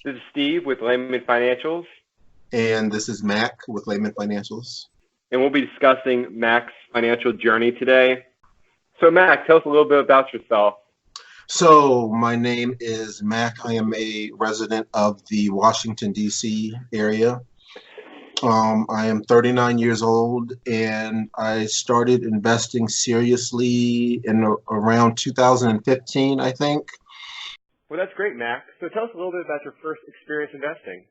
This is Steve with Layman Financials, And this is Mac with Layman Financials. and we'll be discussing Mac's financial journey today. So, Mac, tell us a little bit about yourself. So, my name is Mac. I am a resident of the Washington, D.C. area. I am 39 years old, and I started investing seriously in around 2015, I think. Well, that's great, Mac. So, tell us a little bit about your first experience investing.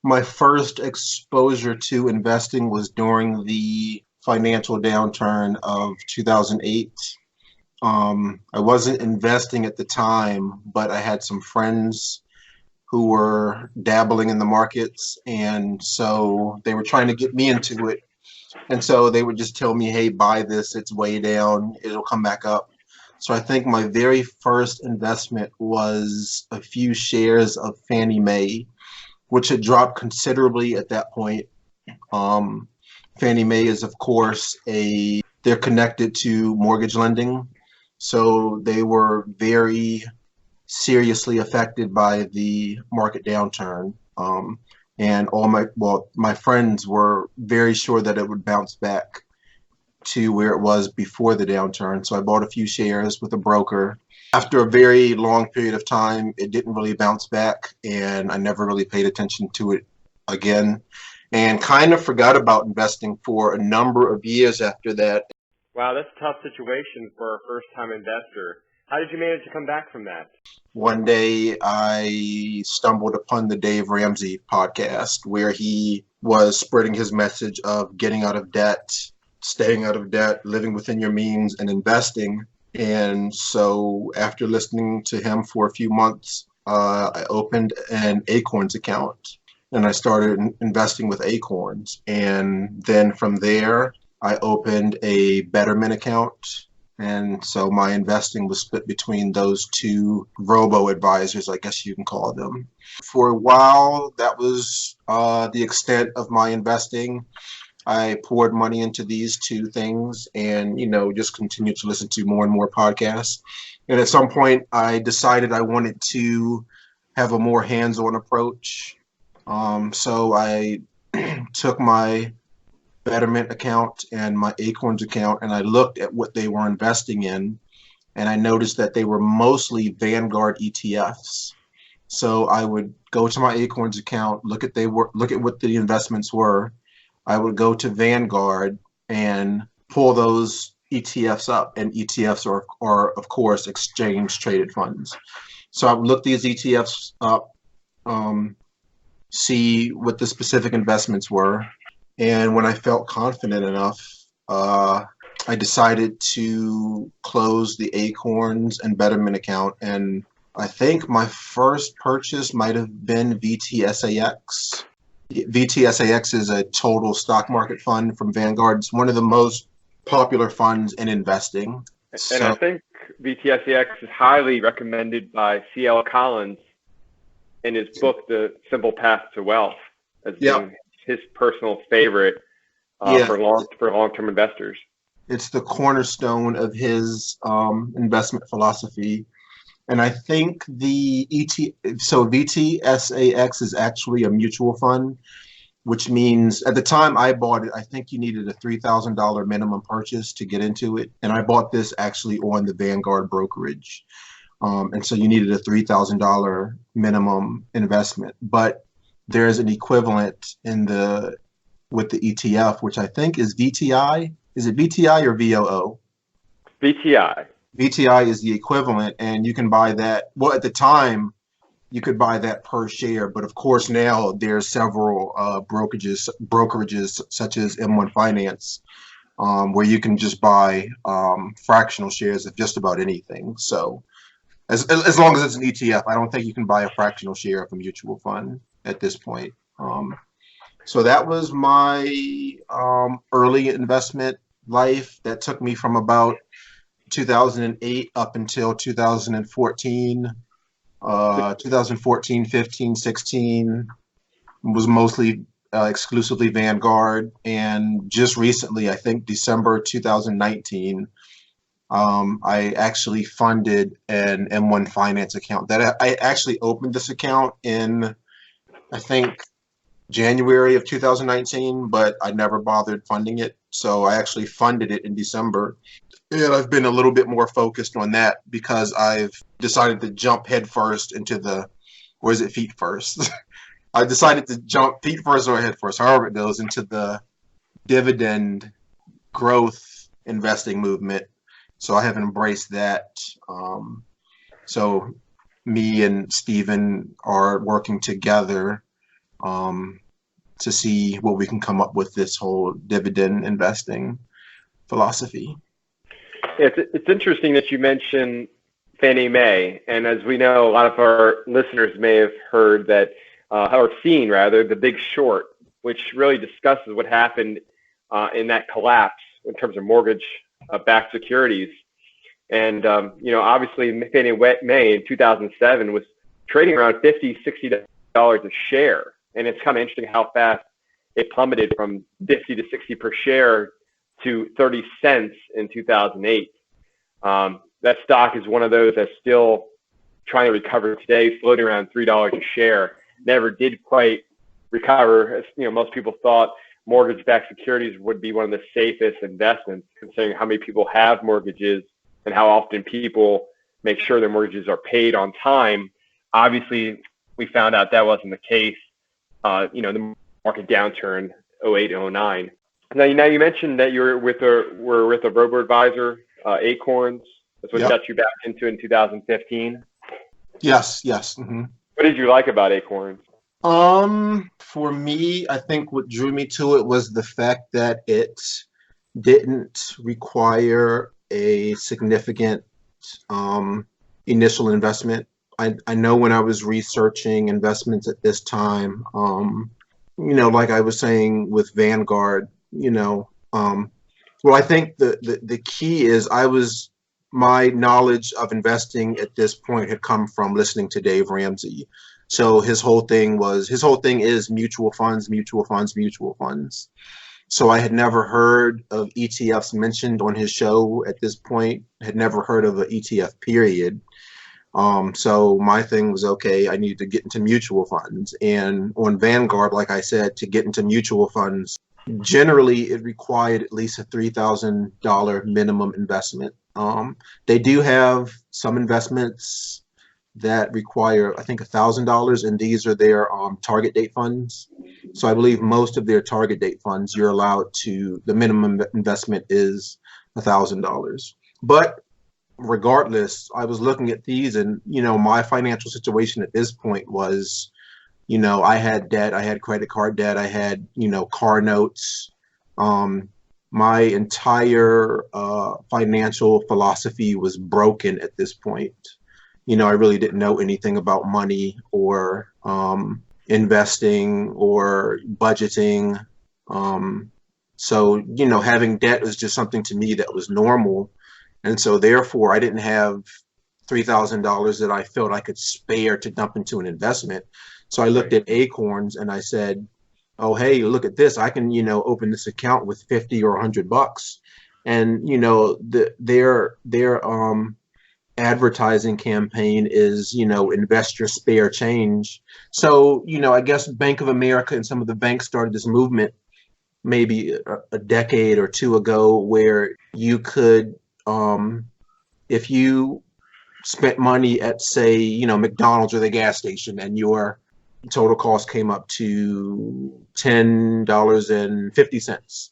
My first exposure to investing was during the financial downturn of 2008. I wasn't investing at the time, but I had some friends who were dabbling in the markets, and so they were trying to get me into it. And so they would just tell me, hey, buy this, it's way down, it'll come back up. So I think my very first investment was a few shares of Fannie Mae, which had dropped considerably at that point. Fannie Mae is, of course, they're connected to mortgage lending. So they were very seriously affected by the market downturn. And my friends were very sure that it would bounce back to where it was before the downturn. So I bought a few shares with a broker. After a very long period of time, it didn't really bounce back, and I never really paid attention to it again, and kind of forgot about investing for a number of years after that. Wow, that's a tough situation for a first-time investor. How did you manage to come back from that? One day I stumbled upon the Dave Ramsey podcast where he was spreading his message of getting out of debt, staying out of debt, living within your means, and investing. And so after listening to him for a few months, I opened an Acorns account and I started investing with Acorns. And then from there, I opened a Betterment account. And so my investing was split between those two robo-advisors, I guess you can call them. For a while, that was the extent of my investing. I poured money into these two things and, just continued to listen to more and more podcasts. And at some point, I decided I wanted to have a more hands-on approach. So I took my Betterment account and my Acorns account, and I looked at what they were investing in, and I noticed that they were mostly Vanguard ETFs. So I would go to my Acorns account, look at what the investments were. I would go to Vanguard and pull those ETFs up, and ETFs are of course exchange traded funds. So I would look these ETFs up, see what the specific investments were. And when I felt confident enough, I decided to close the Acorns and Betterment account. And I think my first purchase might have been VTSAX. VTSAX is a total stock market fund from Vanguard. It's one of the most popular funds in investing. And I think VTSAX is highly recommended by C.L. Collins in his book, The Simple Path to Wealth, as being his personal favorite for long-term investors. It's the cornerstone of his investment philosophy. And I think VTSAX is actually a mutual fund, which means at the time I bought it, I think you needed a $3,000 minimum purchase to get into it. And I bought this actually on the Vanguard brokerage. And so you needed a $3,000 minimum investment. But there's an equivalent with the ETF, which I think is VTI. Is it VTI or VOO? VTI. VTI is the equivalent, and you can buy that. Well, at the time, you could buy that per share, but of course now there's several brokerages such as M1 Finance, where you can just buy fractional shares of just about anything. So as long as it's an ETF, I don't think you can buy a fractional share of a mutual fund at this point. So that was my early investment life. That took me from about 2008 up until 2014. 2014, 15, 16 was mostly exclusively Vanguard. And just recently, I think December 2019, I actually funded an M1 finance account that I actually opened this account in, I think, January of 2019, but I never bothered funding it. So I actually funded it in December. And I've been a little bit more focused on that because I've decided to jump head first into the, or is it feet first? I decided to jump feet first or head first, however it goes, into the dividend growth investing movement. So I have embraced that. So me and Steven are working together to see what we can come up with this whole dividend investing philosophy. It's interesting that you mentioned Fannie Mae, and as we know, a lot of our listeners may have heard that, or seen rather, The Big Short, which really discusses what happened in that collapse in terms of mortgage-backed securities. And obviously Fannie Mae in 2007 was trading around $50, $60 a share, and it's kind of interesting how fast it plummeted from 50 to 60 per share to 30 cents in 2008. That stock is one of those that's still trying to recover today, floating around $3 a share. Never did quite recover. As most people thought mortgage-backed securities would be one of the safest investments, considering how many people have mortgages and how often people make sure their mortgages are paid on time. Obviously, we found out that wasn't the case. The market downturn, 08, 09. Now you mentioned that you were with a robo-advisor, Acorns. That's what got you back into in 2015. Yes. Mm-hmm. What did you like about Acorns? For me, I think what drew me to it was the fact that it didn't require a significant initial investment. I know when I was researching investments at this time, like I was saying with Vanguard, I think the key is my knowledge of investing at this point had come from listening to Dave Ramsey. So his whole thing is mutual funds. So I had never heard of ETFs mentioned on his show at this point, had never heard of an ETF period. So my thing was, okay, I needed to get into mutual funds. And on Vanguard, like I said, to get into mutual funds, generally it required at least a $3,000 minimum investment. They do have some investments that require, I think, $1,000, and these are their target date funds. So I believe most of their target date funds, you're allowed to, the minimum investment is $1,000. But regardless, I was looking at these, and my financial situation at this point was, I had debt, I had credit card debt, I had car notes. My entire financial philosophy was broken at this point. I really didn't know anything about money or investing or budgeting. So having debt was just something to me that was normal. And so therefore I didn't have $3,000 that I felt I could spare to dump into an investment. So I looked at Acorns and I said, oh, hey, look at this. I can, open this account with 50 or $100. And, their advertising campaign is, invest your spare change. So, I guess Bank of America and some of the banks started this movement maybe a decade or two ago where you could, if you spent money at, say, McDonald's or the gas station, and your total cost came up to $10.50,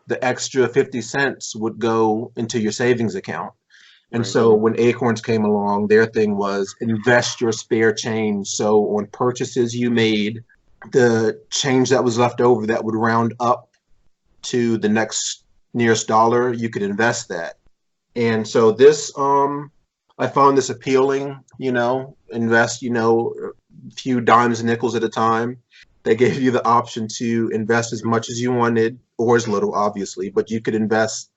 the extra 50 cents would go into your savings account. And so when Acorns came along, their thing was invest your spare change. So on purchases you made, the change that was left over that would round up to the nearest dollar, you could invest that. And so this, I found this appealing, invest, a few dimes and nickels at a time. They gave you the option to invest as much as you wanted, or as little, obviously, but you could invest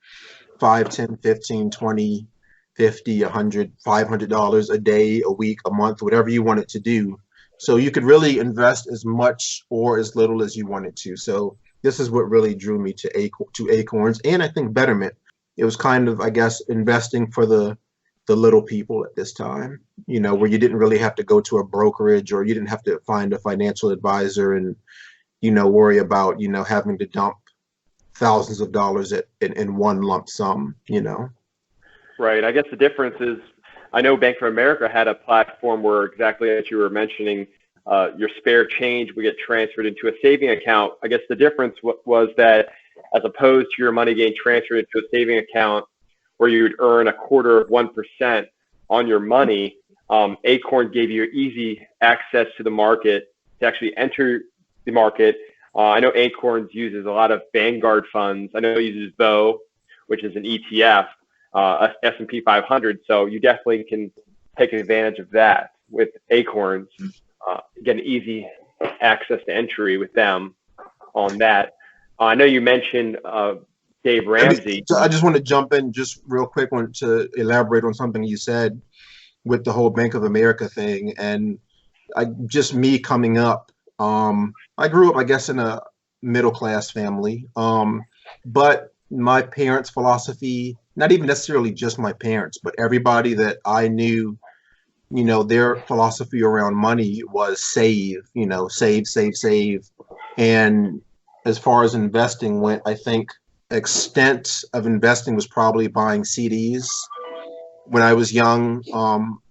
$5, 10, 15, 20, 50, 100, $500 a day, a week, a month, whatever you wanted to do. So you could really invest as much or as little as you wanted to. So this is what really drew me to Acorns, and I think Betterment. it was kind of, I guess, investing for the little people at this time, where you didn't really have to go to a brokerage, or you didn't have to find a financial advisor and, worry about, having to dump thousands of dollars in one lump sum. Right. I guess the difference is, I know Bank of America had a platform where, exactly as you were mentioning, your spare change would get transferred into a saving account. I guess the difference was that, as opposed to your money getting transferred into a saving account where you would earn 0.25% on your money, Acorn gave you easy access to the market to actually enter the market. I know Acorns uses a lot of Vanguard funds. I know it uses BOE, which is an ETF, S&P 500. So you definitely can take advantage of that with Acorns. Get an easy access to entry with them on that. I know you mentioned Dave Ramsey. I just want to jump in just real quick to elaborate on something you said with the whole Bank of America thing. And me coming up, I grew up, I guess, in a middle-class family. But my parents' philosophy, not even necessarily just my parents, but everybody that I knew, their philosophy around money was save. Save. And as far as investing went, I think extent of investing was probably buying CDs. When I was young,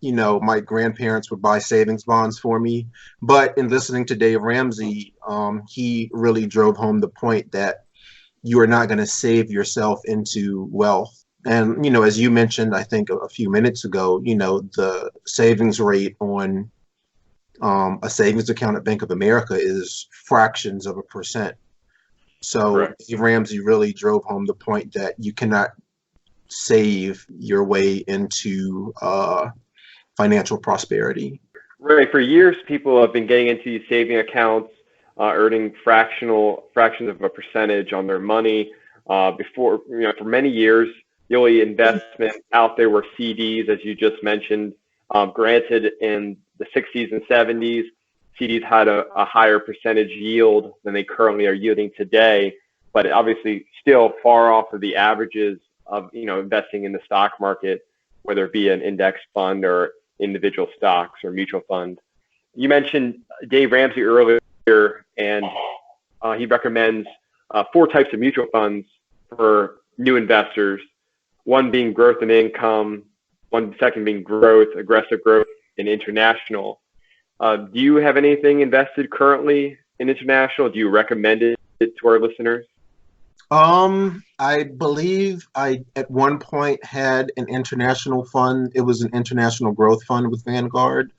my grandparents would buy savings bonds for me. But in listening to Dave Ramsey, he really drove home the point that you are not going to save yourself into wealth. And, as you mentioned, I think a few minutes ago, the savings rate on a savings account at Bank of America is fractions of a percent. So Correct. Dave Ramsey really drove home the point that you cannot save your way into financial prosperity. Right. For years, people have been getting into these saving accounts, earning fractions of a percentage on their money. For many years, the only investment out there were CDs, as you just mentioned. Granted, in the 60s and 70s, CDs had a higher percentage yield than they currently are yielding today, but obviously still far off of the averages of investing in the stock market, whether it be an index fund or individual stocks or mutual fund. You mentioned Dave Ramsey earlier, and he recommends 4 types of mutual funds for new investors. One being growth and income, second being growth, aggressive growth, and international. Do you have anything invested currently in international? Do you recommend it to our listeners? I believe I at one point had an international fund. It was an international growth fund with Vanguard.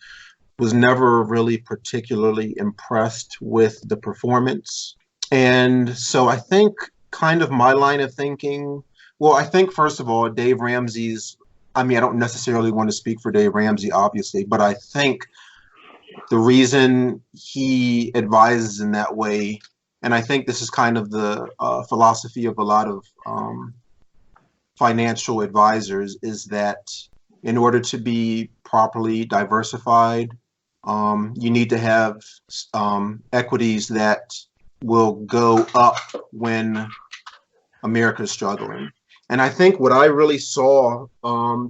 Was never really particularly impressed with the performance. And so I think kind of my line of thinking, well, I think first of all, Dave Ramsey's, I don't necessarily want to speak for Dave Ramsey, obviously, but I think the reason he advises in that way, and I think this is kind of the philosophy of a lot of financial advisors, is that in order to be properly diversified, you need to have equities that will go up when America is struggling. And I think what I really saw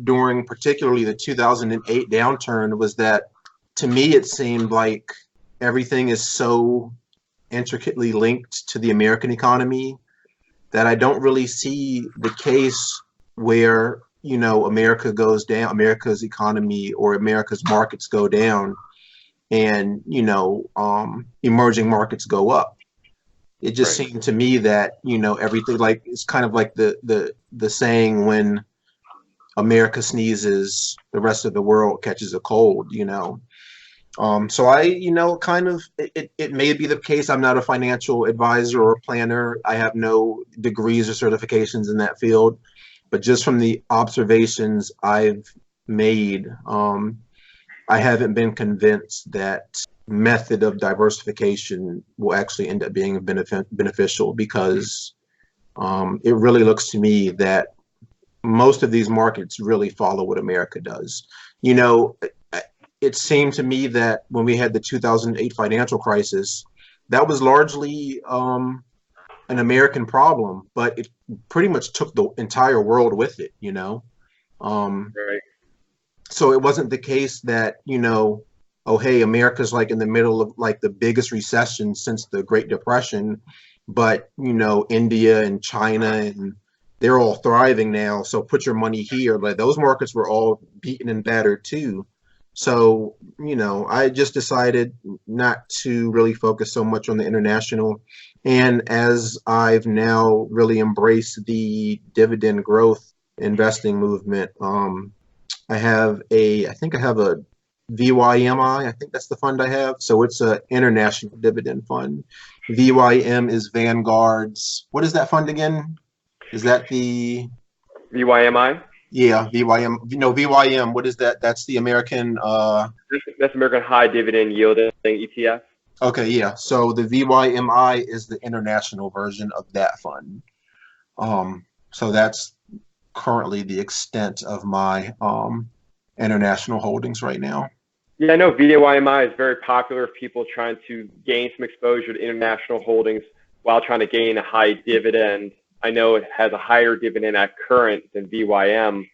during particularly the 2008 downturn was that, to me, it seemed like everything is so intricately linked to the American economy that I don't really see the case where, America goes down, America's economy or America's markets go down and, emerging markets go up. It just Right. seemed to me that, everything, like, it's kind of like the saying, when America sneezes, the rest of the world catches a cold, So I, kind of, it may be the case. I'm not a financial advisor or planner. I have no degrees or certifications in that field, but just from the observations I've made, I haven't been convinced that method of diversification will actually end up being beneficial, because it really looks to me that most of these markets really follow what America does. It seemed to me that when we had the 2008 financial crisis, that was largely an American problem, but it pretty much took the entire world with it, you know. Right. So it wasn't the case that, you know, oh, hey, America's like in the middle of like the biggest recession since the Great Depression, but, you know, India and China and they're all thriving now. So put your money here. Like those markets were all beaten and battered too. So, you know, I just decided not to really focus so much on the international. And as I've now really embraced the dividend growth investing movement, I think I have a VYMI. I think that's the fund I have. So it's a international dividend fund. VYM is Vanguard's. What is that fund again? Is that the VYMI? yeah, VYM? No, VYM. What is that? That's the American. That's American High Dividend Yielding ETF. Okay, yeah. So the VYMI is the international version of that fund. So that's currently the extent of my international holdings right now. Yeah, I know VYMI is very popular if people trying to gain some exposure to international holdings while trying to gain a high dividend. I know it has a higher dividend at current than VYM.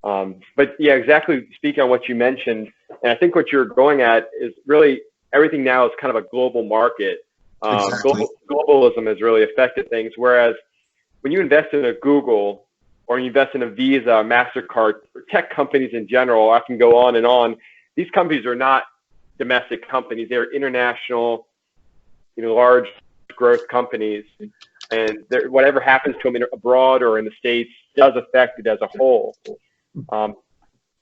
But yeah, exactly speaking on what you mentioned, and I think what you're going at is really everything now is kind of a global market. Exactly. Globalism has really affected things, whereas when you invest in a Google or you invest in a Visa, MasterCard, or tech companies in general, I can go on and on. These companies are not domestic companies. They're international, you know, large growth companies. And whatever happens to them abroad or in the States does affect it as a whole.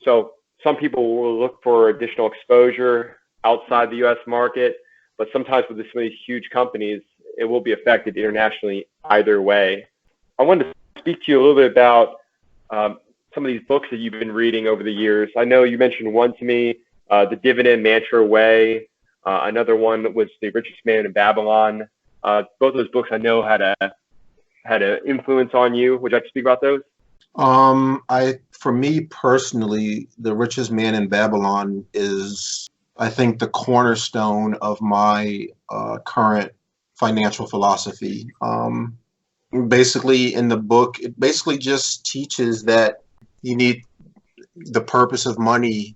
So some people will look for additional exposure outside the U.S. market, but sometimes with some of these huge companies, it will be affected internationally either way. I wanted to speak to you a little bit about some of these books that you've been reading over the years. I know you mentioned one to me, The Dividend Mantra Way. Another one was The Richest Man in Babylon. Both of those books I know had an influence on you. Would you like to speak about those? For me personally, The Richest Man in Babylon is, I think, the cornerstone of my current financial philosophy. Basically, in the book, it basically just teaches that you need the purpose of money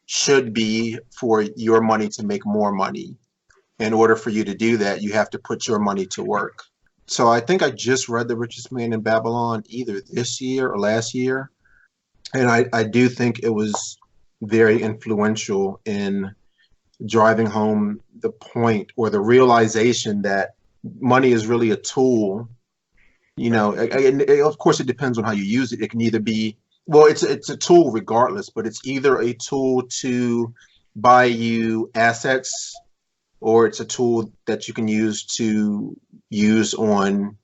should be for your money to make more money. In order for you to do that, you have to put your money to work. So I think I just read The Richest Man in Babylon either this year or last year. And I do think it was very influential in driving home the point or the realization that money is really a tool. You know, and of course, it depends on how you use it. It can either be, well, it's a tool regardless, but it's either a tool to buy you assets or it's a tool that you can use on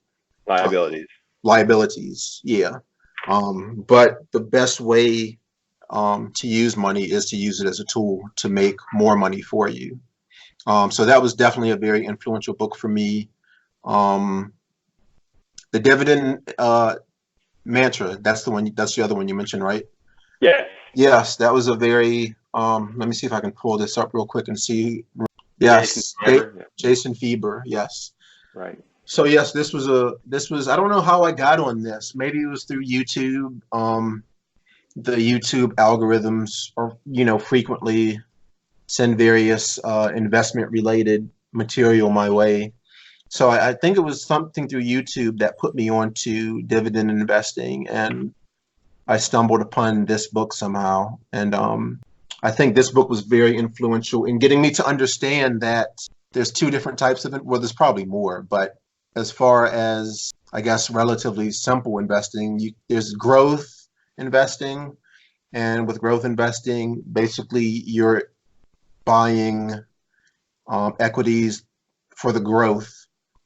liabilities. Yeah. But the best way to use money is to use it as a tool to make more money for you. So that was definitely a very influential book for me. The Dividend Mantra, that's the other one you mentioned, right? Yes. Yes, that was a very, let me see if I can pull this up real quick and see. Yes, Jason Fieber, yes. Right. So yes, this was I don't know how I got on this. Maybe it was through YouTube. The YouTube algorithms are, you know, frequently send various investment related material my way. So I think it was something through YouTube that put me onto dividend investing, and I stumbled upon this book somehow. And I think this book was very influential in getting me to understand that there's two different types of it. Well, there's probably more, but as far as, I guess, relatively simple investing, there's growth investing. And with growth investing, basically you're buying equities for the growth.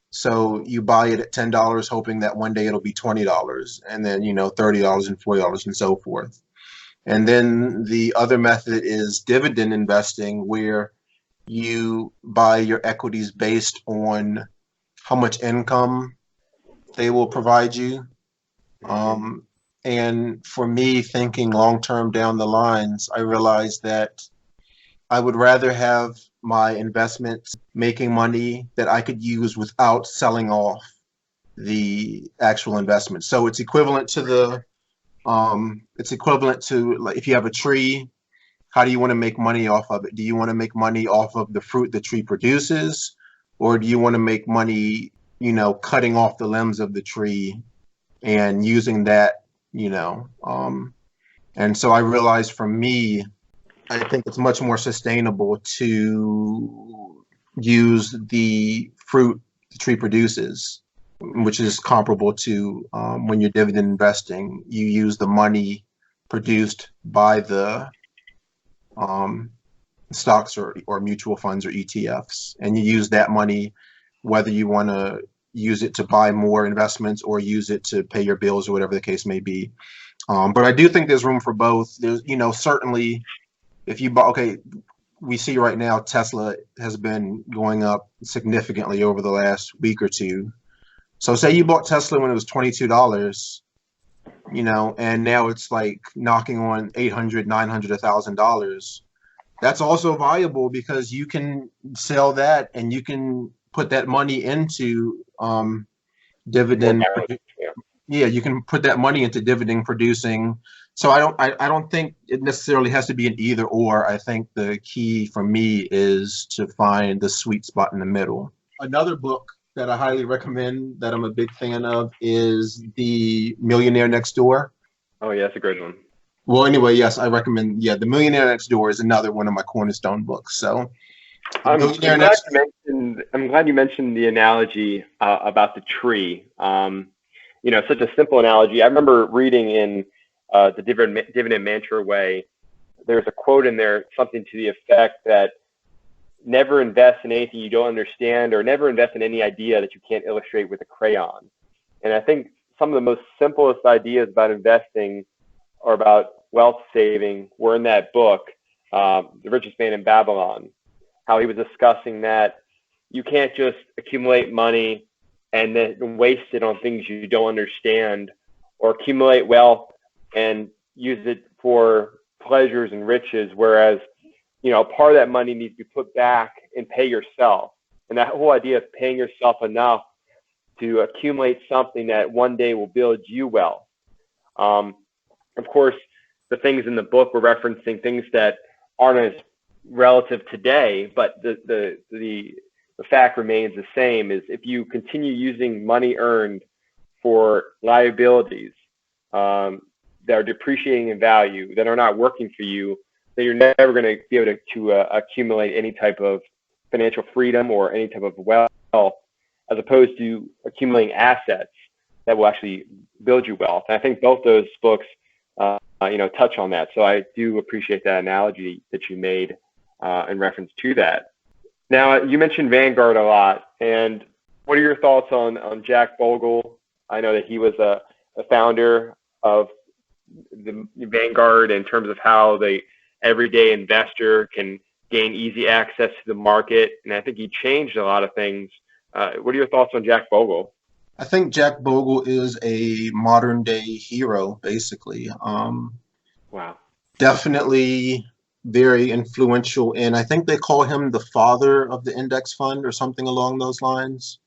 So you buy it at $10, hoping that one day it'll be $20, and then, you know, $30 and $40 and so forth. And then the other method is dividend investing, where you buy your equities based on how much income they will provide you. And for me, thinking long term down the lines, I realized that I would rather have my investments making money that I could use without selling off the actual investment. So it's equivalent to like if you have a tree, how do you want to make money off of it? Do you want to make money off of the fruit the tree produces, or do you want to make money, cutting off the limbs of the tree and using that, and so I realized for me, I think it's much more sustainable to use the fruit the tree produces, which is comparable to when you're dividend investing. You use the money produced by the stocks or mutual funds or ETFs, and you use that money, whether you want to use it to buy more investments or use it to pay your bills or whatever the case may be. But I do think there's room for both. There's, certainly if you buy, okay, we see right now Tesla has been going up significantly over the last week or two. So say you bought Tesla when it was $22, and now it's like knocking on $800, $900, $1,000. That's also viable because you can sell that and you can put that money into dividend. Yeah, you can put that money into dividend producing. So I don't think it necessarily has to be an either or. I think the key for me is to find the sweet spot in the middle. Another book that I highly recommend that I'm a big fan of is The Millionaire Next Door. Oh yeah, that's a great one. Well, anyway, yes, I recommend. Yeah, The Millionaire Next Door is another one of my cornerstone books. So, I'm glad you mentioned the analogy about the tree. Such a simple analogy. I remember reading in the Dividend Mantra Way. There's a quote in there, something to the effect that never invest in anything you don't understand, or never invest in any idea that you can't illustrate with a crayon. And I think some of the most simplest ideas about investing or about wealth saving were in that book, The Richest Man in Babylon, how he was discussing that you can't just accumulate money and then waste it on things you don't understand, or accumulate wealth and use it for pleasures and riches, whereas part of that money needs to be put back and pay yourself. And that whole idea of paying yourself enough to accumulate something that one day will build you wealth. Of course, the things in the book were referencing things that aren't as relative today, but the fact remains the same: is if you continue using money earned for liabilities that are depreciating in value, that are not working for you, then you're never going to be able to accumulate any type of financial freedom or any type of wealth, as opposed to accumulating assets that will actually build you wealth. And I think both those books touch on that. So I do appreciate that analogy that you made in reference to that. Now, you mentioned Vanguard a lot, and what are your thoughts on Jack Bogle? I know that he was a founder of the Vanguard in terms of how the everyday investor can gain easy access to the market, and I think he changed a lot of things. What are your thoughts on Jack Bogle? I think Jack Bogle is a modern day hero, basically. Wow. Definitely very influential, and I think they call him the father of the index fund or something along those lines.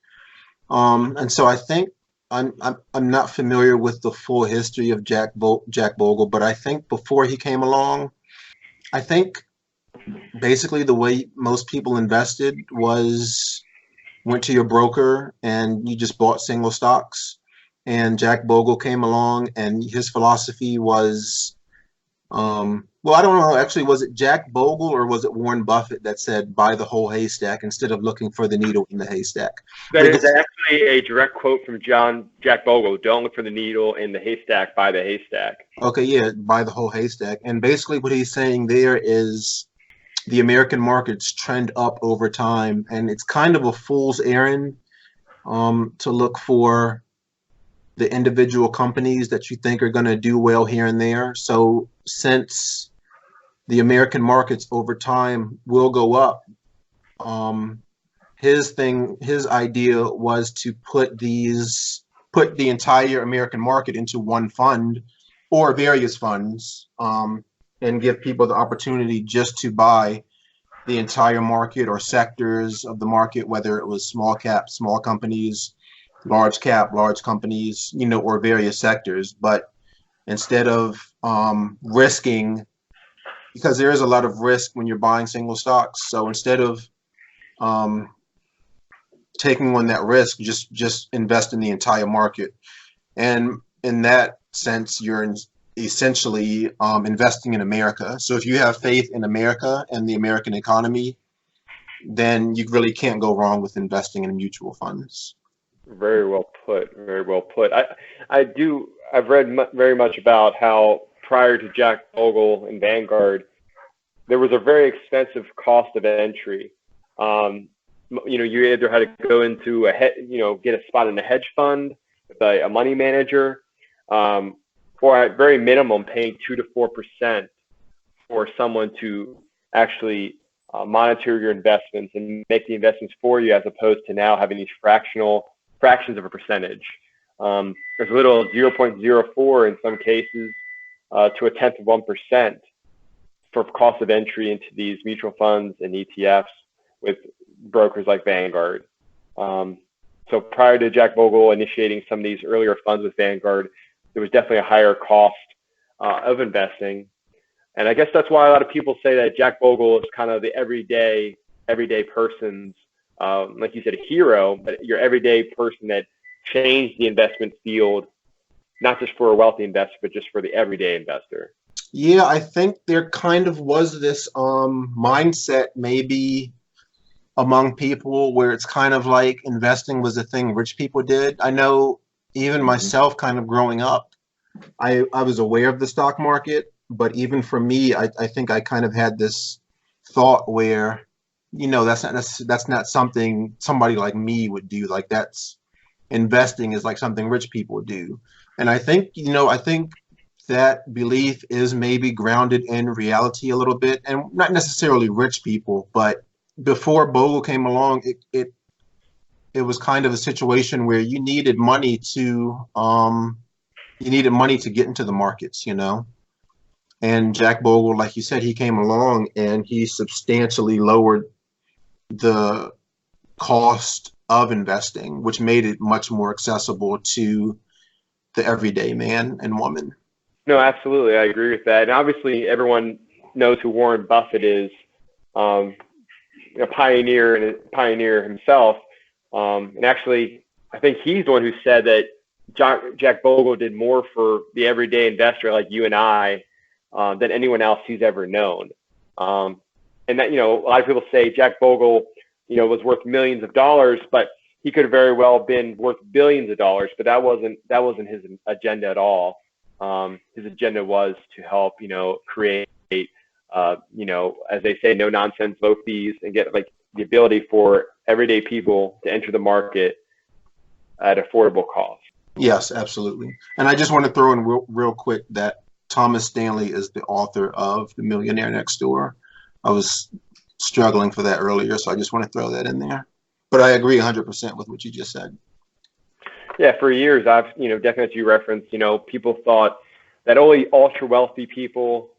And so I think I'm not familiar with the full history of Jack Bogle, but I think before he came along, I think basically the way most people invested was went to your broker and you just bought single stocks. And Jack Bogle came along, and his philosophy was, well, I don't know. Actually, was it Jack Bogle or was it Warren Buffett that said, buy the whole haystack instead of looking for the needle in the haystack? That is actually a direct quote from Jack Bogle. Don't look for the needle in the haystack, buy the haystack. Okay, yeah, buy the whole haystack. And basically what he's saying there is the American markets trend up over time, and it's kind of a fool's errand to look for the individual companies that you think are going to do well here and there. So since the American markets over time will go up, his idea was to put the entire American market into one fund or various funds, and give people the opportunity just to buy the entire market or sectors of the market, whether it was small cap, small companies, large cap, large companies, or various sectors. But instead of risking, because there is a lot of risk when you're buying single stocks. So instead of um, taking on that risk, just invest in the entire market. And in that sense, you're essentially investing in America. So if you have faith in America and the American economy, then you really can't go wrong with investing in mutual funds. Very well put. Very well put. I've read very much about how prior to Jack Bogle and Vanguard, there was a very expensive cost of entry. You either had to go into get a spot in a hedge fund with a money manager, or at very minimum paying 2 to 4% for someone to actually monitor your investments and make the investments for you, as opposed to now having these fractions of a percentage. As little as 0.04 in some cases to a tenth of 1% for cost of entry into these mutual funds and ETFs with brokers like Vanguard. So prior to Jack Bogle initiating some of these earlier funds with Vanguard, there was definitely a higher cost of investing. And I guess that's why a lot of people say that Jack Bogle is kind of the everyday person's, like you said, a hero, but your everyday person that changed the investment field, not just for a wealthy investor, but just for the everyday investor. Yeah, I think there kind of was this mindset maybe among people where it's kind of like investing was a thing rich people did. I know even myself kind of growing up, I was aware of the stock market, but even for me, I think I kind of had this thought where, that's not something somebody like me would do. Like that's investing is like something rich people do. And I think that belief is maybe grounded in reality a little bit, and not necessarily rich people, but before Bogle came along, it was kind of a situation where you needed money to get into the markets, And Jack Bogle, like you said, he came along and he substantially lowered the cost of investing, which made it much more accessible to the everyday man and woman. No, absolutely. I agree with that. And obviously everyone knows who Warren Buffett is, a pioneer himself. And actually, I think he's the one who said that Jack Bogle did more for the everyday investor like you and I than anyone else he's ever known. And that, a lot of people say Jack Bogle, was worth millions of dollars, but he could have very well been worth billions of dollars, but that wasn't his agenda at all. His agenda was to help, create, as they say, no nonsense, low fees, and get like the ability for everyday people to enter the market at affordable cost. Yes, absolutely. And I just want to throw in real quick that Thomas Stanley is the author of The Millionaire Next Door. I was struggling for that earlier, so I just want to throw that in there. But I agree 100% with what you just said. Yeah, for years, I've, definitely as you referenced, people thought that only ultra wealthy people,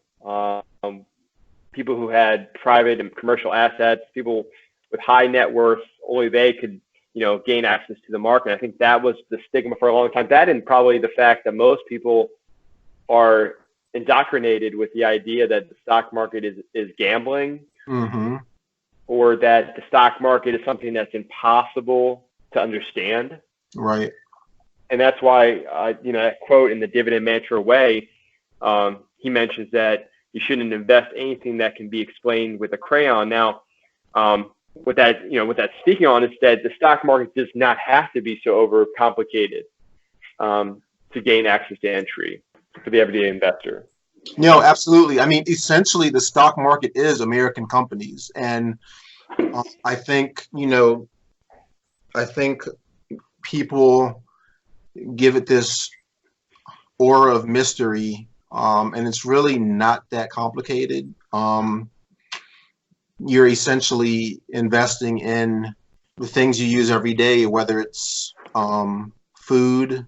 people who had private and commercial assets, people with high net worth, only they could, gain access to the market. I think that was the stigma for a long time. That, and probably the fact that most people are indoctrinated with the idea that the stock market is gambling, or that the stock market is something that's impossible to understand. Right. And that's why, that quote in the Dividend Mantra Way, he mentions that you shouldn't invest anything that can be explained with a crayon. Now, what that's speaking on is that the stock market does not have to be so overcomplicated to gain access to entry for the everyday investor. No, absolutely. I mean, essentially, the stock market is American companies, and I think people give it this aura of mystery, and it's really not that complicated. You're essentially investing in the things you use every day, whether it's food,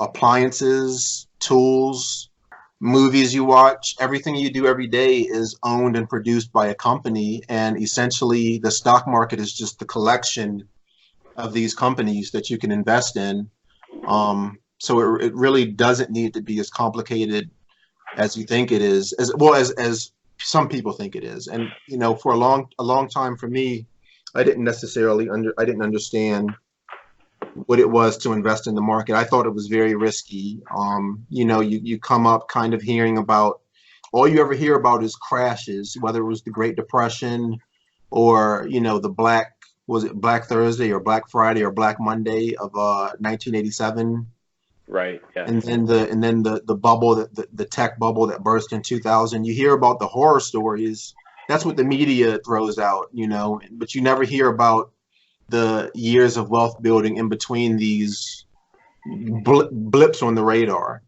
appliances, tools, movies you watch. Everything you do every day is owned and produced by a company, and essentially the stock market is just the collection of these companies that you can invest in. So it really doesn't need to be as complicated as you think it is, as well as some people think it is. And for a long time for me, I didn't understand what it was to invest in the market. I thought it was very risky. You come up kind of hearing about, all you ever hear about is crashes, whether it was the Great Depression or was it Black Thursday or Black Friday or Black Monday of 1987. Right. Yeah. And then the bubble, the tech bubble that burst in 2000. You hear about the horror stories. That's what the media throws out, but you never hear about the years of wealth building in between these blips on the radar,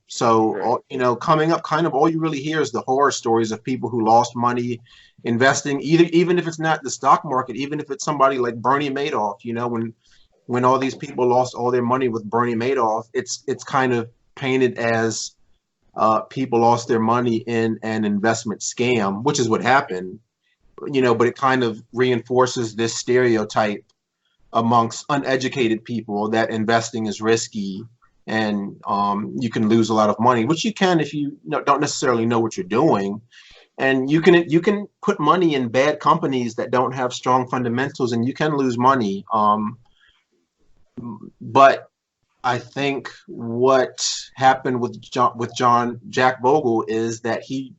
So, Right. coming up, kind of all you really hear is the horror stories of people who lost money investing, even if it's not the stock market, even if it's somebody like Bernie Madoff, when all these people lost all their money with Bernie Madoff, it's kind of painted as people lost their money in an investment scam, which is what happened, but it kind of reinforces this stereotype amongst uneducated people that investing is risky and you can lose a lot of money, which you can if you don't necessarily know what you're doing. And you can put money in bad companies that don't have strong fundamentals, and you can lose money. But I think what happened with Jack Bogle is that he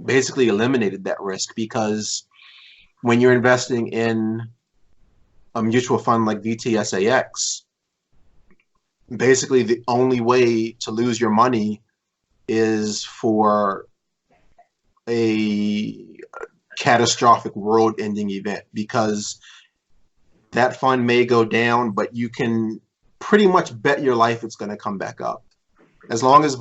basically eliminated that risk, because when you're investing in a mutual fund like VTSAX, basically the only way to lose your money is for a catastrophic world-ending event, because that fund may go down, but you can pretty much bet your life it's going to come back up. As long as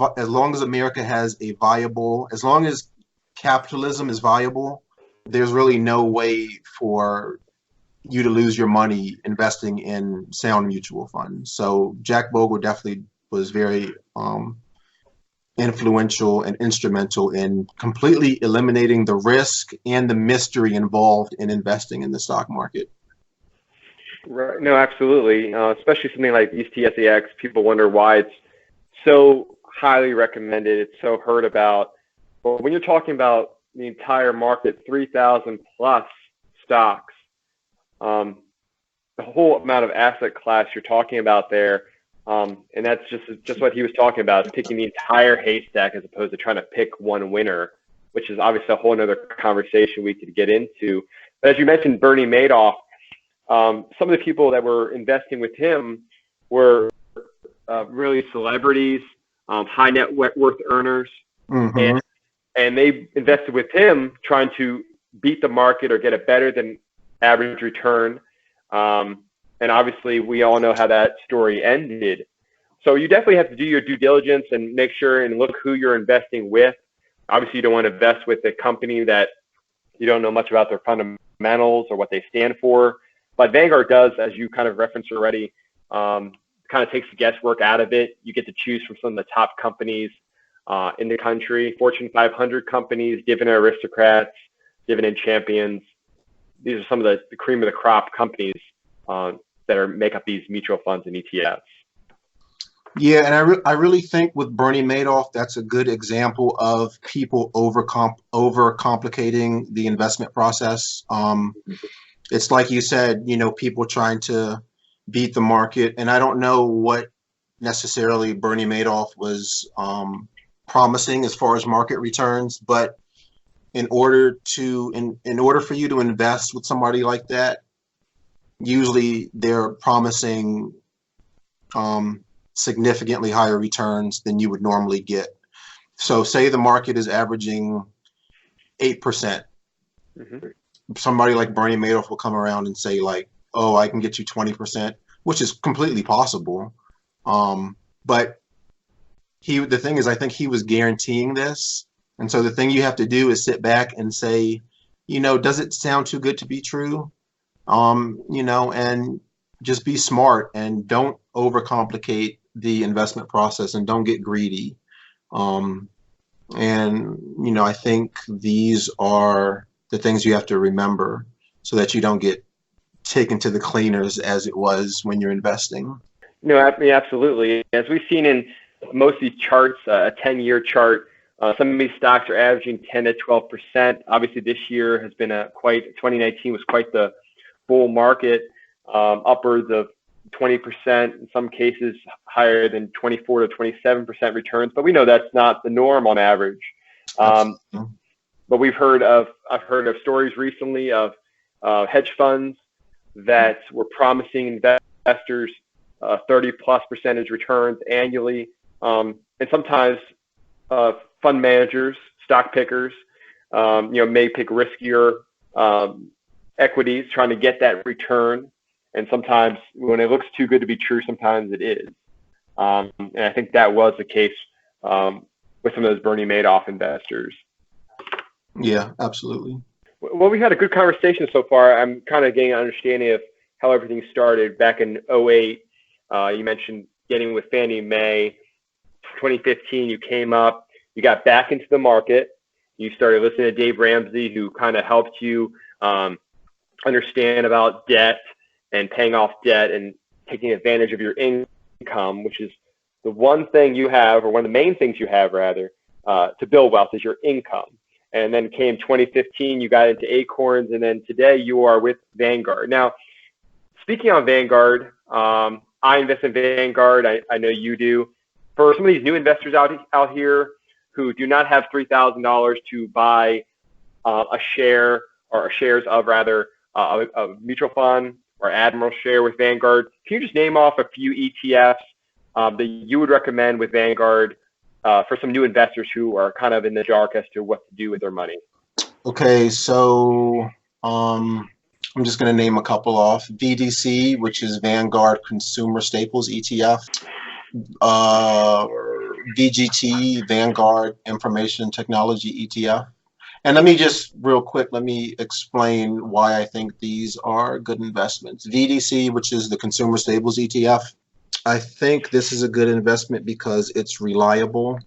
America has a viable, as long as capitalism is viable, there's really no way for you to lose your money investing in sound mutual funds. So Jack Bogle definitely was very influential and instrumental in completely eliminating the risk and the mystery involved in investing in the stock market. Right. No, absolutely. Especially something like VTSAX, people wonder why it's so highly recommended. It's so heard about. But when you're talking about the entire market, 3,000 plus stocks, the whole amount of asset class you're talking about there, and that's just what he was talking about, picking the entire haystack as opposed to trying to pick one winner, which is obviously a whole other conversation we could get into. But as you mentioned, Bernie Madoff, some of the people that were investing with him were really celebrities, high net worth earners, Mm-hmm. and they invested with him trying to beat the market or get a better than average return. And obviously, we all know how that story ended. So you definitely have to do your due diligence and make sure and look who you're investing with. Obviously, you don't want to invest with a company that you don't know much about their fundamentals or what they stand for. But Vanguard does, as you kind of referenced already, kind of takes the guesswork out of it. You get to choose from some of the top companies in the country, Fortune 500 companies, dividend aristocrats, dividend champions. These are some of the cream of the crop companies that make up these mutual funds and ETFs. Yeah, and I really think with Bernie Madoff, that's a good example of people overcomplicating the investment process. It's like you said, people trying to beat the market, and I don't know what necessarily Bernie Madoff was promising as far as market returns, but in order for you to invest with somebody like that, usually they're promising significantly higher returns than you would normally get. So say the market is averaging 8%. Mm-hmm. Somebody like Bernie Madoff will come around and say like, oh, I can get you 20%, which is completely possible. But the thing is, I think he was guaranteeing this. And so the thing you have to do is sit back and say, does it sound too good to be true? And just be smart and don't overcomplicate the investment process and don't get greedy. I think these are the things you have to remember so that you don't get taken to the cleaners as it was when you're investing. No, I mean, absolutely. As we've seen in most of these charts, a 10-year chart, some of these stocks are averaging 10 to 12%. Obviously, this year has been 2019 was quite the bull market, upwards of 20%, in some cases higher than 24 to 27% returns. But we know that's not the norm on average. But I've heard of stories recently of hedge funds that were promising investors 30+% returns annually, and sometimes fund managers, stock pickers, may pick riskier equities trying to get that return. And sometimes when it looks too good to be true, sometimes it is. And I think that was the case with some of those Bernie Madoff investors. Yeah, absolutely. Well, we've had a good conversation so far. I'm kind of getting an understanding of how everything started back in 2008. You mentioned getting with Fannie Mae. 2015, you came up, you got back into the market. You started listening to Dave Ramsey, who kind of helped you understand about debt and paying off debt and taking advantage of your income, which is the one thing you have, or one of the main things you have, rather, to build wealth is your income. And then came 2015, you got into Acorns, and then today you are with Vanguard. Now, speaking on Vanguard, I invest in Vanguard. I know you do. For some of these new investors out here who do not have $3,000 to buy a share or shares of rather a mutual fund or Admiral share with Vanguard, can you just name off a few ETFs that you would recommend with Vanguard for some new investors who are kind of in the dark as to what to do with their money? Okay, so I'm just going to name a couple off. VDC, which is Vanguard Consumer Staples ETF. VGT, Vanguard Information Technology ETF. And let me just real quick, let me explain why I think these are good investments. VDC, which is the Consumer Staples ETF. I think this is a good investment because it's reliable.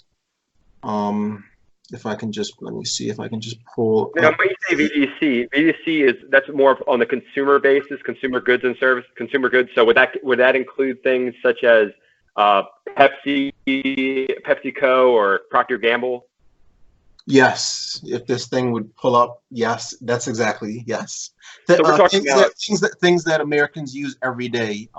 If I can just, let me see if I can just pull. Now, when you say VDC, that's more on the consumer basis, consumer goods and service, consumer goods. So would that include things such as PepsiCo or Procter & Gamble? Yes, if this thing would pull up, yes, that's exactly, yes. So we're talking about things that Americans use every day.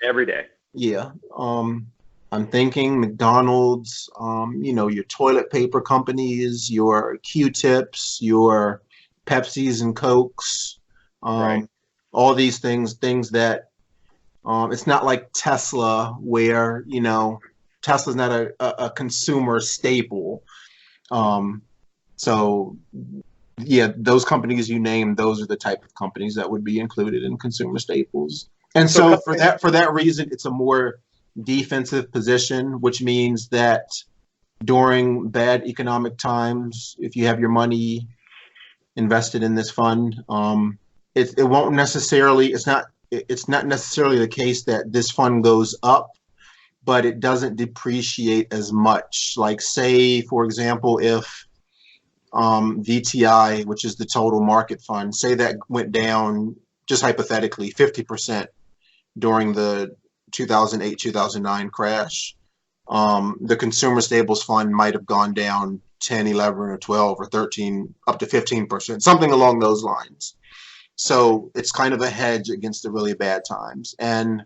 Every day. Yeah. I'm thinking McDonald's, your toilet paper companies, your Q-tips, your Pepsis and Cokes, right. All these things that it's not like Tesla where, Tesla's not a consumer staple. So yeah, those companies you named, those are the type of companies that would be included in consumer staples. And so for that reason, it's a more defensive position, which means that during bad economic times, if you have your money invested in this fund, it won't necessarily, it's not necessarily the case that this fund goes up, but it doesn't depreciate as much. Like say, for example, if VTI, which is the total market fund, say that went down, just hypothetically, 50% during the 2008-2009 crash, the consumer staples fund might have gone down 10, 11, or 12, or 13, up to 15%, something along those lines. So it's kind of a hedge against the really bad times. And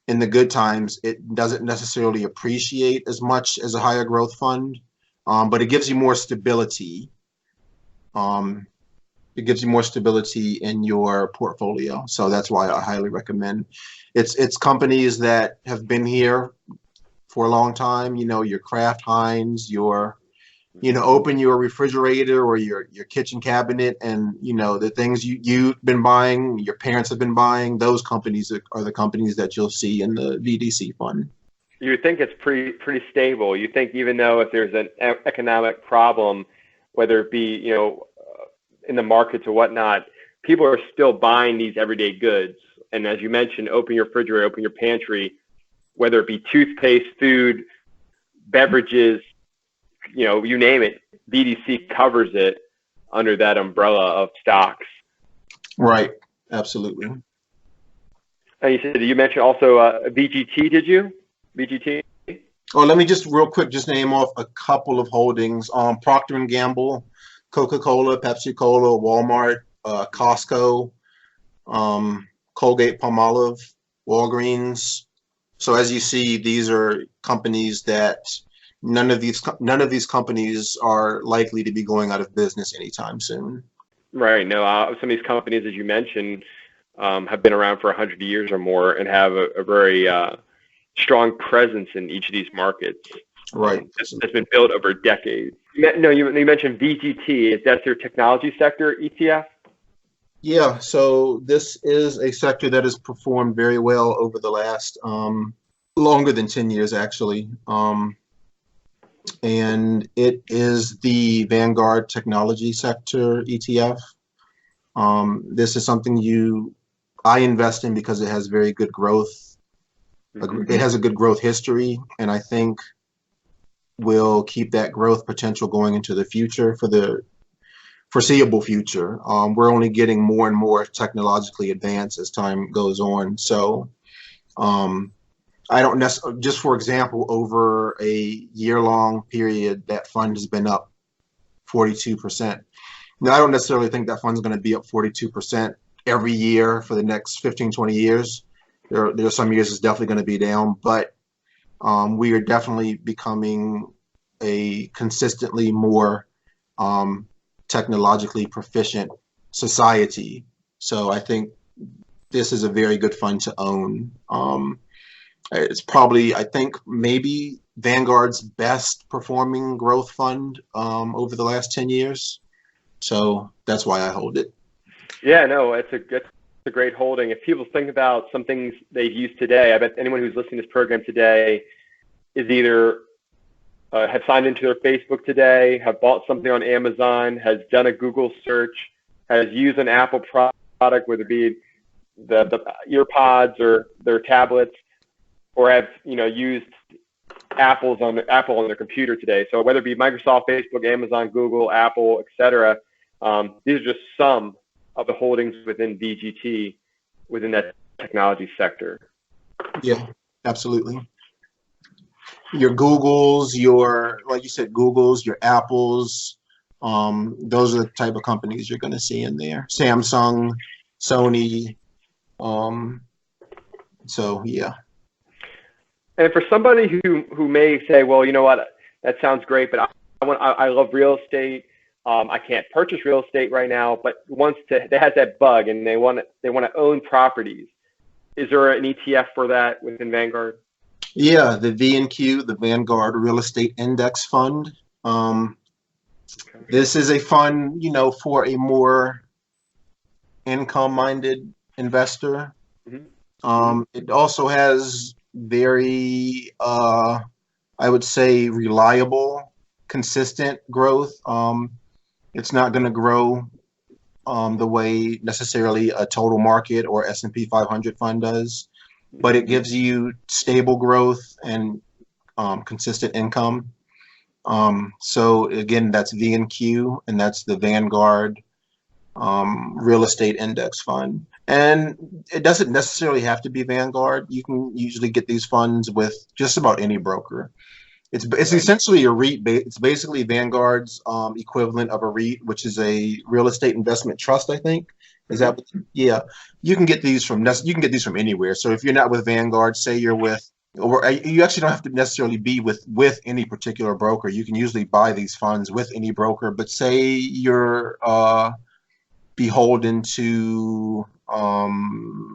in the good times, it doesn't necessarily appreciate as much as a higher growth fund, but it gives you more stability. It gives you more stability in your portfolio. So that's why I highly recommend. It's companies that have been here for a long time. Your Kraft Heinz, open your refrigerator or your kitchen cabinet, and the things you've been buying, your parents have been buying. Those companies are the companies that you'll see in the VDC fund. You think it's pretty stable. You think even though if there's an economic problem, whether it be in the markets or whatnot, people are still buying these everyday goods. And as you mentioned, open your refrigerator, open your pantry, whether it be toothpaste, food, beverages, you name it, BDC covers it under that umbrella of stocks. Right. Absolutely. And you mentioned also VGT, did you? VGT? Oh, let me just real quick just name off a couple of holdings. Procter & Gamble, Coca-Cola, Pepsi-Cola, Walmart, Costco, Colgate-Palmolive, Walgreens. So as you see, these are companies that none of these companies are likely to be going out of business anytime soon. Right. No, some of these companies, as you mentioned, have been around for 100 years or more and have a very strong presence in each of these markets. Right. That's been built over decades. You mentioned VGT. Is that your technology sector ETF? Yeah. So this is a sector that has performed very well over the last longer than 10 years, actually. And it is the Vanguard technology sector ETF. This is something I invest in because it has very good growth. Mm-hmm. It has a good growth history, and I think will keep that growth potential going into the future for the foreseeable future. We're only getting more and more technologically advanced as time goes on. So I don't necessarily, just for example, over a year-long period, that fund has been up 42%. Now, I don't necessarily think that fund's going to be up 42% every year for the next 15, 20 years. There are some years it's definitely going to be down, but we are definitely becoming a consistently more technologically proficient society. So I think this is a very good fund to own. It's probably, I think, maybe Vanguard's best performing growth fund over the last 10 years. So that's why I hold it. Yeah, no, it's a great holding. If people think about some things they've used today, I bet anyone who's listening to this program today is either have signed into their Facebook today, have bought something on Amazon, has done a Google search, has used an Apple product, whether it be the earpods or their tablets, or have used Apple on their computer today. So whether it be Microsoft, Facebook, Amazon, Google, Apple, etc., these are just some of the holdings within VGT within that technology sector. Yeah, absolutely. Your Googles, like you said, Googles, your Apples, those are the type of companies you're going to see in there. Samsung, Sony. So yeah. And for somebody who may say, well, you know what, that sounds great, but I love real estate. I can't purchase real estate right now, but they has that bug and they want to own properties. Is there an ETF for that within Vanguard? Yeah, the V&Q, the Vanguard Real Estate Index Fund. This is a fund, for a more income-minded investor. Mm-hmm. It also has very, I would say, reliable, consistent growth. It's not going to grow the way necessarily a total market or S&P 500 fund does, but it gives you stable growth and consistent income. So again, that's V&Q, and that's the Vanguard Real Estate Index Fund. And it doesn't necessarily have to be Vanguard. You can usually get these funds with just about any broker. It's essentially a REIT. It's basically Vanguard's equivalent of a REIT, which is a real estate investment trust, I think. Is that? Yeah. You can get these from anywhere. So if you're not with Vanguard, say you're with, or you actually don't have to necessarily be with any particular broker. You can usually buy these funds with any broker. But say you're beholden to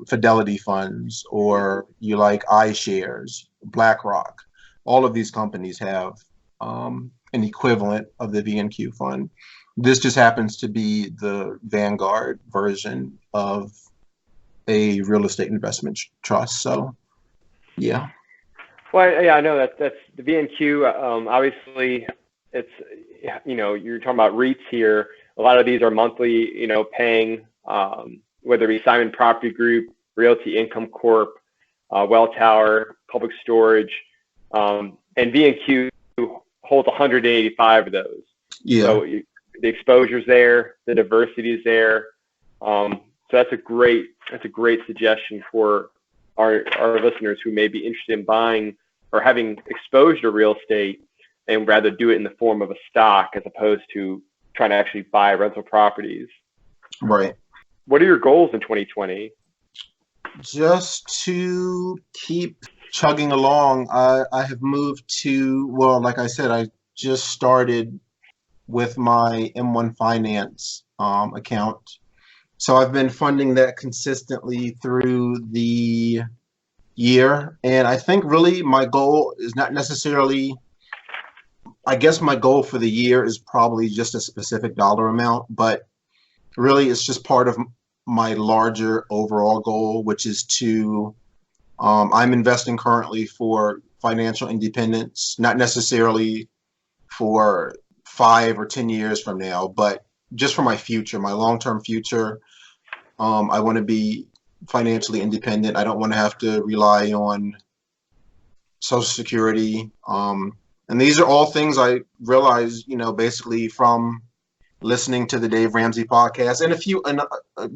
Fidelity funds, or you like iShares, BlackRock. All of these companies have an equivalent of the V&Q fund. This just happens to be the Vanguard version of a real estate investment trust. So, yeah. Well, yeah, I know that's the V&Q. Obviously, it's you're talking about REITs here. A lot of these are monthly, paying, whether it be Simon Property Group, Realty Income Corp, Welltower, Public Storage. And V&Q holds 185 of those. Yeah. So the exposure's there, the diversity is there. So that's a great suggestion for our listeners who may be interested in buying or having exposure to real estate and rather do it in the form of a stock as opposed to trying to actually buy rental properties. Right. What are your goals in 2020? Just to keep chugging along. I have moved to, well, like I said, I just started with my M1 Finance account. So I've been funding that consistently through the year. And I think really my goal is not necessarily, I guess my goal for the year is probably just a specific dollar amount, but really it's just part of my larger overall goal, which is to, I'm investing currently for financial independence, not necessarily for 5 or 10 years from now, but just for my future, my long-term future. I want to be financially independent. I don't want to have to rely on Social Security. And these are all things I realized, basically from listening to the Dave Ramsey podcast and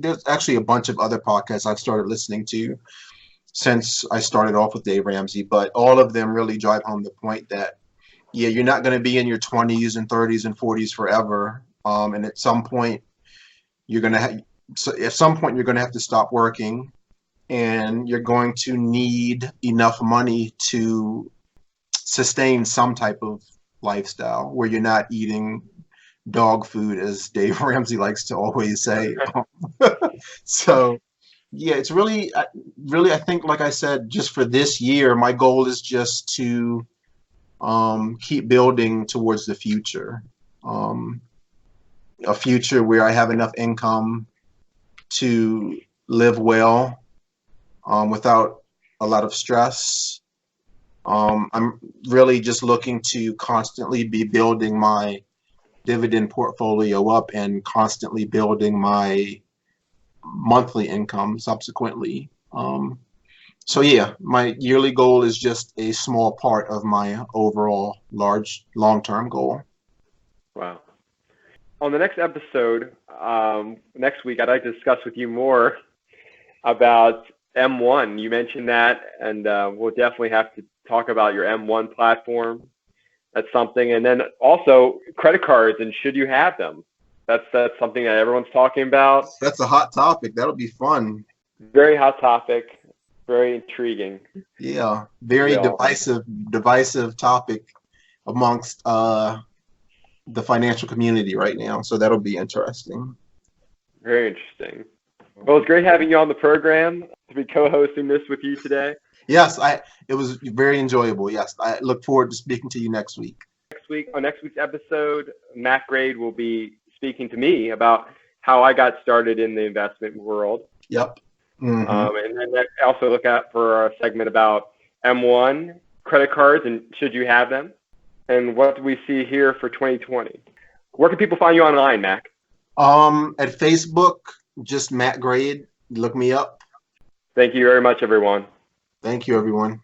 there's actually a bunch of other podcasts I've started listening to since I started off with Dave Ramsey, but all of them really drive home the point that, yeah, you're not going to be in your 20s and 30s and 40s forever. And at some point you're going to have to stop working, and you're going to need enough money to sustain some type of lifestyle where you're not eating dog food, as Dave Ramsey likes to always say. So yeah, it's really, I think, like I said, just for this year, my goal is just to keep building towards the future. A future where I have enough income to live well without a lot of stress. I'm really just looking to constantly be building my dividend portfolio up and constantly building my monthly income subsequently. So yeah, my yearly goal is just a small part of my overall large long-term goal. Wow. On the next episode, next week, I'd like to discuss with you more about M1. You mentioned that, and we'll definitely have to talk about your M1 platform. That's something. And then also credit cards, and should you have them? That's something that everyone's talking about. That's a hot topic. That'll be fun. Very hot topic. Very intriguing. Yeah, very divisive topic amongst the financial community right now. So that'll be interesting. Very interesting. Well, it's great having you on the program to be co-hosting this with you today. Yes, it was very enjoyable. Yes, I look forward to speaking to you next week. On next week's episode, Matt Grade will be speaking to me about how I got started in the investment world. Yep. Mm-hmm. And then also look out for a segment about M1, credit cards, and should you have them, and what do we see here for 2020. Where can people find you online, Mac? At Facebook, just Matt Grade. Look me up. Thank you very much, everyone. Thank you, everyone.